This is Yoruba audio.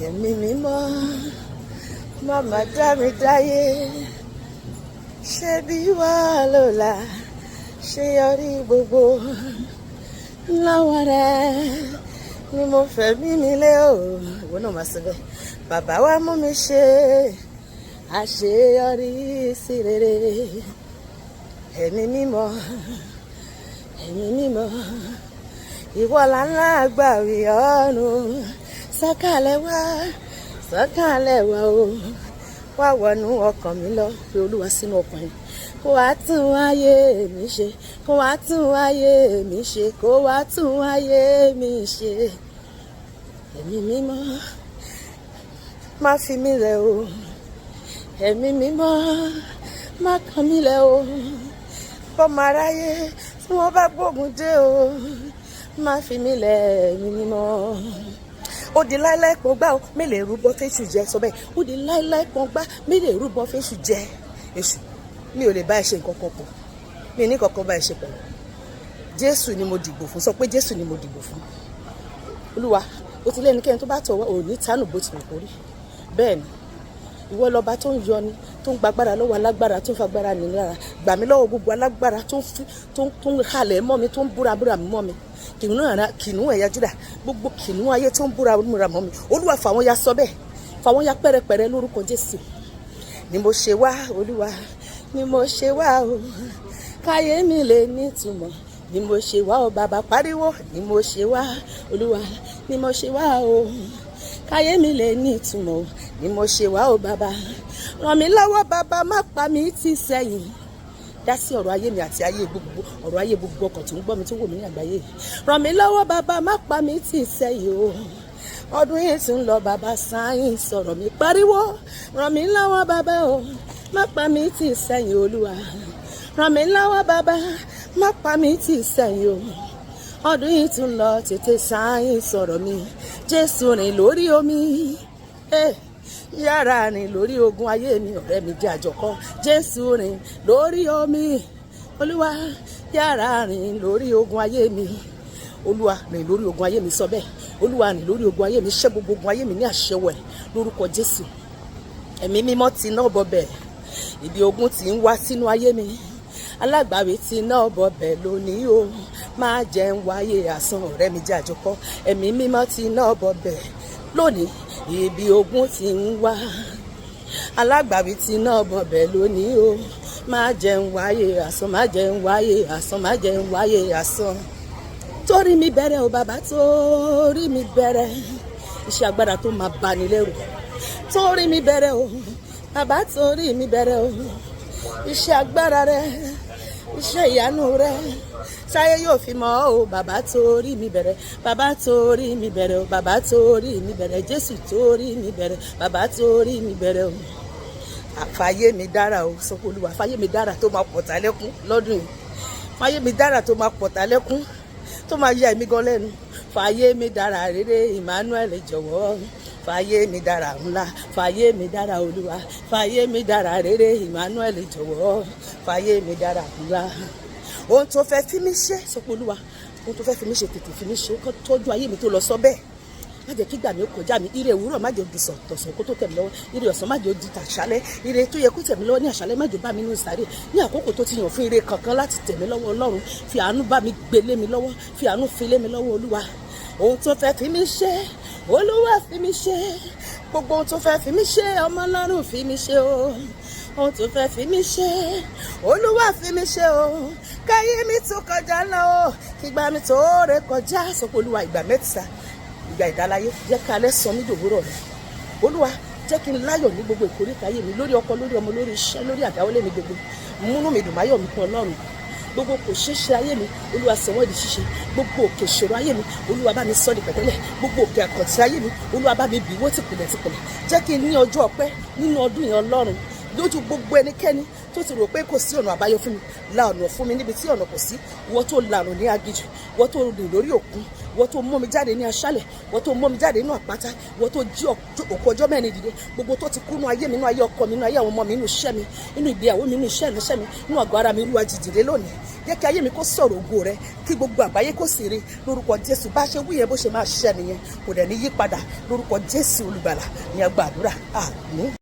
ẹ̀mí mímọ́ màmá dá mi dáyé ṣé bí wà lọ́la ṣe yọrí gbogbo lọ́wọ́ rẹ̀ ni mo fẹ́ mímí lé o. ìwọ náà máa sọ bẹ́ẹ̀, bàbá wa mú mi ṣe àṣeyọrí sí rere. ẹ̀mí mímọ́ ìwọ lànà àgbàwí ọ̀run sọ̀kalẹ̀ wá o, wá wọnú ọkàn mi lọ, fi Olúwa sínú ọkàn yìí. Kó wá tún ayé mi ṣe, kó wá tún ayé mi ṣe, kó wá tún ayé mi ṣe. ẹ̀mí mímọ́ má fi mí lẹ̀ o, ẹ̀mí mímọ́ má kàn mí lẹ̀ o. bọ́mọ aráyé tí wọ́n bá gbógun dé o, má fi mí lẹ̀ ẹ̀mí mímọ́. ó di láíláí pọ́n gbá o, mi lè rúbọ fésù jẹ, sọ bẹ́ẹ̀. ó di láíláí pọ́n gbá, mi lè rúbọ fésù jẹ. èṣù, mi ò lè bá ẹ ṣe nǹkan kan pọ̀, mi ní kankan bá ẹ ṣe pọ̀. Jésù ni mo dìbò fún, sọ pé Jésù ni mo dìbò fún. Olúwa, ó ti lẹ́nikẹ́ni tó bá tọ̀wọ́ ò ní tánù bó ti wù kó rí. bẹ́ẹ̀ ni ìwọ lọba tó ń yọni, tó ń gbàgbára lọ́wọ́ alágbára, tó ń fagbára nì lára. gbà mí lọ́wọ́ gbogbo alágbára tó ń halẹ̀ mọ́ mi, tó ń búra mọ́ mi. kìnìún ẹ̀yà Júdà, gbogbo kìnìún ayé tó ń búra mọ́ mi. Olúwa fà wọ́n ya sọ bẹ́ẹ̀, fà wọ́n ya pẹ́rẹpẹ̀rẹ lórúkọ Jésù. ni mo ṣe wá Olúwa, ni mo ṣe wá o, káyé mi lè nítumọ̀. ni mo ṣe wá o bàbá, pariwo. ni mo ṣe wá Olúwa, ni mo ṣe wá o, káyé mi lè nítumọ̀. ni mo ṣe wá o bàbá, ràn mí lọ́wọ́ bàbá, má pa mí tì sẹ́yìn. dá sí ọ̀rọ̀ ayé mi àti ọ̀rọ̀ ayé gbogbo ọkàn tó ń gbọ́ mi, tó wò mí ní àgbáyé. ràn mí lọ́wọ́ bàbá, má pa mí tì sẹ́yìn o. ọdún yìí tún lọ bàbá, sáyìn sọ̀rọ̀ mi, pariwo. ràn mí lọ́wọ́ bàbá o, má pa mí tì sẹ́yìn Olúwa. ràn mí lọ́wọ́ bàbá, má pa mí tì sẹ́yìn o. ọdún yìí tún lọ, tètè sáyìn sọ̀rọ̀ mi. Jésù rìn lórí omi, yára rìn lórí ogun ayé mi, ọ̀rẹ́ mi jẹ́ àjọkọ́. Jésù rìn lórí omi, Olúwa yára rìn lórí ogun ayé mi. Olúwa rìn lórí ogun ayé mi, sọ bẹ́ẹ̀. Olúwa rìn lórí ogun ayé mi, ṣẹ́ gbogbo ogun ayé mi ní àṣẹwẹ̀ lórúkọ Jésù. ẹ̀mí mímọ́ ti náà bọ̀bẹ̀, ibi ogun ti ń wá sínú ayé mi. alágbàwí ti náà bọ̀bẹ̀ lónìí o, má jẹ́ ń wáyé asán, ọ̀rẹ́ mi jẹ́ àjọkọ́. ẹ̀mí mímọ́ ti náà bọ̀bẹ̀ lónìí, ibi ogun ti ń wá. alágbàwí ti náà bọ̀bẹ̀ lónìí o, má jẹ́ ń wáyé asán, má jẹ́ ń wáyé asán, má jẹ́ ń wáyé asán. torí mi bẹ̀rẹ̀ o bàbá, torí mi bẹ̀rẹ̀ iṣẹ́ agbára tó máa bani lẹ́rù. torí mi bẹ̀rẹ̀ o bàbá, torí mi bẹ̀rẹ̀ o iṣẹ́ agbára rẹ, iṣẹ́ ìyanu rẹ, sáyé yóò fi mọ̀ o bàbá. torí mi bẹ̀rẹ̀, bàbá torí mi bẹ̀rẹ̀ o, bàbá torí mi bẹ̀rẹ̀. Jésù torí mi bẹ̀rẹ̀, bàbá torí mi bẹ̀rẹ̀ o. fàyè mi dára o, sọ pé Olúwa fàyè mi dára tó máa pọ̀tà lẹ́kún lọ́dún yìí. fàyè mi dára tó máa pọ̀tà lẹ́kún, tó máa yà mí gan lẹ́nu. fàyè mi dára rere, Emmanuel jọ̀wọ́. fàyè mi dára ńlá, fàyè mi dára Olúwa. fàyè mi dára rere, Emmanuel jọ̀wọ́. fàyè mi dára ńlá. ohun tó fẹ́ fi mí ṣe, sọ pé Olúwa ohun tó fẹ́ fi mí ṣe, tètè fi mí ṣe, kó tọ́jú ayé mi tó lọ sọ bẹ́ẹ̀. má jẹ́ kí ìgbà mi ó kọjá mi. ire òwúrọ̀ má jẹ́ ó di tọ̀sán kó tó tẹ̀ mí lọ́wọ́. ire ọ̀sán má jẹ́ ó di tàṣálẹ́. ire tó yẹ kó tẹ̀ mí lọ́wọ́ ní àṣálẹ́ má jẹ́ ó bá mi nínú sáré. ní àkókò tó ti yàn fún ire kankan láti tẹ̀ mí lọ́wọ́, Ọlọ́run fi àánú bá mi gbé lé mi lọ́wọ́, fi àánú fi lé mi lọ́wọ́ Olúwa. ohun tó fẹ́ fi mí ṣe, Olúwa fi mí ṣe. gbogbo ohun tó fẹ́ fi mí ṣe, ọmọ Ọlọ́run fi mí ṣe o. ohun tó fẹ́ fi mí ṣe, Olúwa fi mí ṣe o. káyé mi tó kọjá lọ o, kígbà mi tó ré kọjá. sọ pé Olúwa ìgbà mẹ́ta, ìgbà ìdáláyé, jẹ́ ká alẹ́ sọ mí dòwúrọ̀ rẹ̀. Olúwa jẹ́ kí n láyọ̀ ní gbogbo ìkórìtà ayé mi, lórí ọkọ, lórí ọmọ, lórí iṣẹ́, lórí àdáwọlé mi gbogbo. múnú mi dùn, máyọ̀ mi kún Ọlọ́run. gbogbo kò ṣeéṣe ayé mi, Olúwa sọ wọ́n di ṣíṣe. gbogbo òkè ìṣòro ayé mi, Olúwa bá mi sọ di pẹ̀tẹ́lẹ̀. gbogbo òkè àkàntì ayé mi, Olúwa bá mi bìwó tìpìlẹ̀. jẹ́ kí n ní ọjọ́ ọpẹ́ nínú ọdún yẹn Ọlọ́run. lójú gbogbo ẹnikẹ́ni tó ti rò pé kò sí ọ̀nà àbáyọ fún mi, la ọ̀nà fún mi níbi tí ọ̀nà kò sí. ìwọ tó lànà ní aginjù, ìwọ tó rìn lórí òkun, wọ́n tó mú mi jáde ní aṣálẹ̀, wọ́n tó mú mi jáde nínú àpáta, wọ́n tó jí òkú ọjọ́ mẹ́rin dìde, gbogbo tó ti kú nínú ayé mi, nínú ayé ọkọ mi, nínú ayé àwọn ọmọ mi, nínú iṣẹ́ mi, nínú ìgbéyàwó mi, nínú iṣẹ́ ìránṣẹ́ mi, nínú àgọ́ ara mi, Olúwa jí dìde lónìí. Jẹ́ kí ayé mi kó sọ̀rọ̀ ògo rẹ, kí gbogbo àgbáyé kó sì rí lórúkọ Jésù. Bá ṣe wí yẹn bó ṣe máa ṣiṣẹ́ nìyẹn, kò dẹ̀ ní yí padà lórúkọ Jésù olùgbàlà ní a gbàdúrà. Àmín.